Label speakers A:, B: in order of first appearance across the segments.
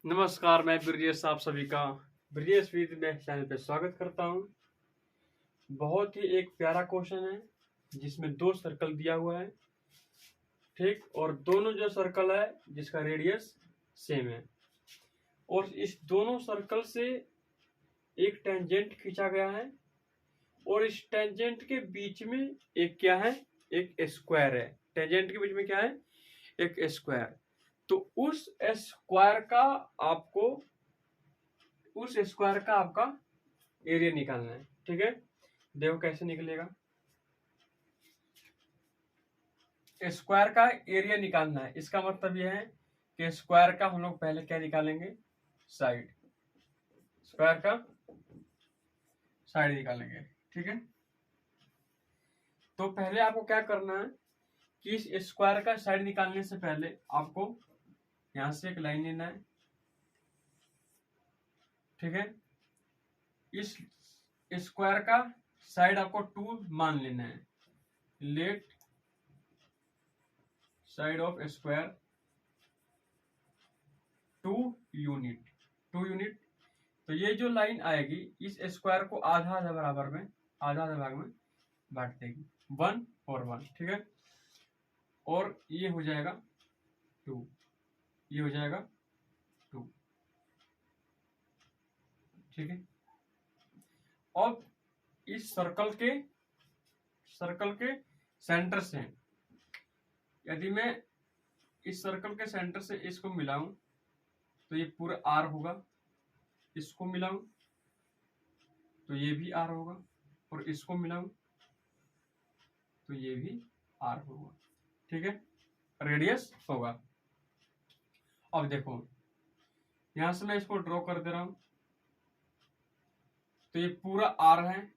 A: नमस्कार, मैं ब्रजेश आप सभी का ब्रजेश विद में चैनल पे स्वागत करता हूँ। बहुत ही एक प्यारा क्वेश्चन है जिसमें दो सर्कल दिया हुआ है, ठीक, और दोनों जो सर्कल है जिसका रेडियस सेम है और इस दोनों सर्कल से एक टेंजेंट खींचा गया है और इस टेंजेंट के बीच में एक क्या है, एक स्क्वायर है। टेंजेंट के बीच में क्या है, एक स्क्वायर। तो उस स्क्वायर का आपका एरिया निकालना है, ठीक है। देखो कैसे निकलेगा। स्क्वायर का एरिया निकालना है, इसका मतलब यह है कि स्क्वायर का हम लोग पहले क्या निकालेंगे, साइड। स्क्वायर का साइड निकालेंगे, ठीक है। तो पहले आपको क्या करना है कि इस स्क्वायर का साइड निकालने से पहले आपको यहां से एक लाइन लेना है, ठीक है। इस स्क्वायर का साइड आपको 2 मान लेना है। Let side of square 2 unit. तो ये जो लाइन आएगी इस स्क्वायर को आधा आधा भाग में बांट देगी, 1 और 1, ठीक है। और ये हो जाएगा 2, ये हो जाएगा 2, ठीक है। अब इस सर्कल के सेंटर से यदि मैं इस सर्कल के सेंटर से इसको मिलाऊं तो ये पूरा आर होगा, इसको मिलाऊं तो ये भी आर होगा और इसको मिलाऊं तो ये भी आर होगा, ठीक है। रेडियस होगा। अब देखो यहां से मैं इसको ड्रॉ कर दे रहा हूं तो ये पूरा आर है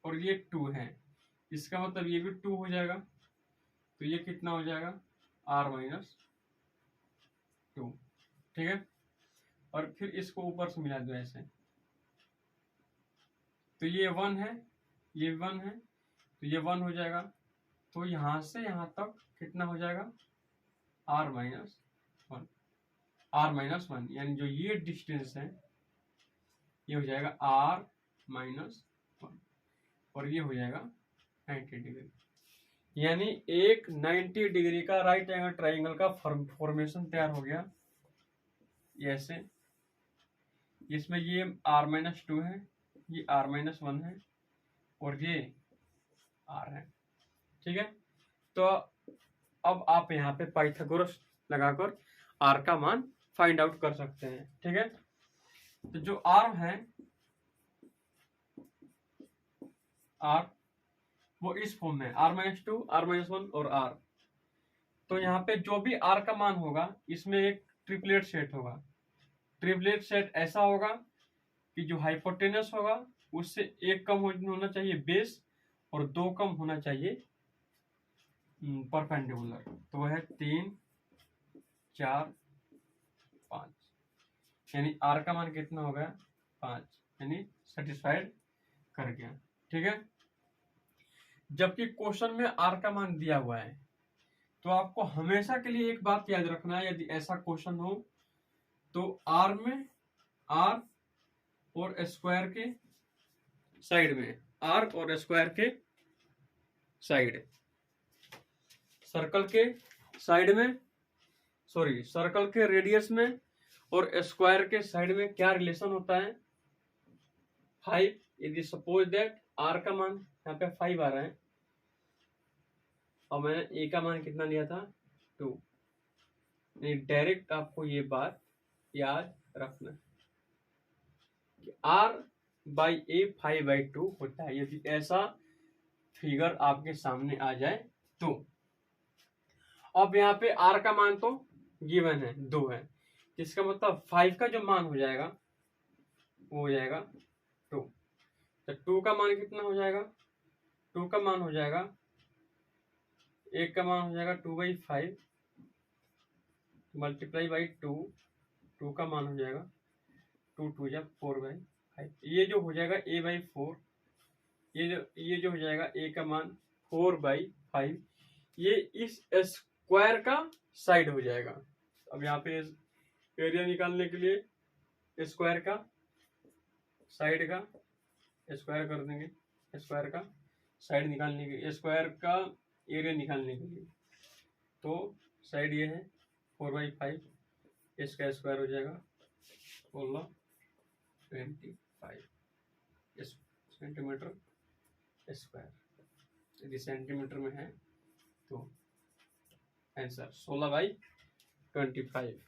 A: और ये 2 है, इसका मतलब ये भी 2 हो जाएगा। तो ये कितना हो जाएगा, r माइनस 2, ठीक है। और फिर इसको ऊपर से मिला दो ऐसे, तो ये 1 है, ये 1 है, तो ये 1 हो जाएगा। तो यहां से यहां तक कितना हो जाएगा, r माइनस 1, यानी जो ये डिस्टेंस है ये हो जाएगा r माइनस 1 और ये हो जाएगा 90 डिग्री। यानी एक 90 डिग्री का राइट एंगल ट्राइंगल का फॉर्मेशन तैयार हो गया। ऐसे इसमें ये r माइनस 2 है, ये r माइनस 1 है और ये r है, ठीक है। तो अब आप यहाँ पे पाइथागोरस लगाकर r का मान फाइंड आउट कर सकते हैं, ठीक है। तो जो r है, r वो इस फॉर्म में r माइनस 2, r माइनस 1 और r। तो यहाँ पे जो भी r का मान होगा इसमें एक ट्रिपलेट सेट होगा। ट्रिपलेट सेट ऐसा होगा कि जो हाइपोटेनस होगा उससे एक कम होना चाहिए बेस और 2 कम होना चाहिए परपेंडिकुलर। तो वह है 3, 4, 5, यानी r का मान कितना हो गया, 5, यानी सेटिस्फाइड कर गया, ठीक है। जबकि क्वेश्चन में r का मान दिया हुआ है तो आपको हमेशा के लिए एक बात याद रखना है, यदि ऐसा क्वेश्चन हो तो r में r और स्क्वायर के साइड में, r और स्क्वायर के साइड, सर्कल के साइड में, सॉरी सर्कल के रेडियस में और स्क्वायर के साइड में क्या रिलेशन होता है, 5। यदि सपोज दैट r का मान यहाँ पे 5 आ रहा है और मैंने a का मान कितना लिया था, 2। डायरेक्ट आपको ये बात याद रखना कि r बाई a 5/2 होता है। यदि ऐसा फिगर आपके सामने आ जाए तो अब यहाँ पे r का मान तो गिवन है, 2 है, इसका मतलब 5 का जो मान हो जाएगा वो हो जाएगा 2। तो 2 का मान कितना हो जाएगा, 2 का मान हो जाएगा, 1 का मान हो जाएगा 2/5 मल्टीप्लाई बाई 2, 2 का मान हो जाएगा 2 2 जा 4/5, ये जो हो जाएगा a/4, ये जो हो जाएगा a का मान 4/5, ये इस स्क्वायर का साइड हो जाएगा। अब यहाँ पे एरिया निकालने के लिए स्क्वायर का साइड का स्क्वायर कर देंगे, स्क्वायर का साइड निकालने के, स्क्वायर का एरिया निकालने के लिए। तो साइड ये है 4/5, इसका स्क्वायर हो जाएगा 1625 सेंटीमीटर स्क्वायर। यदि सेंटीमीटर में है तो आंसर 16/25।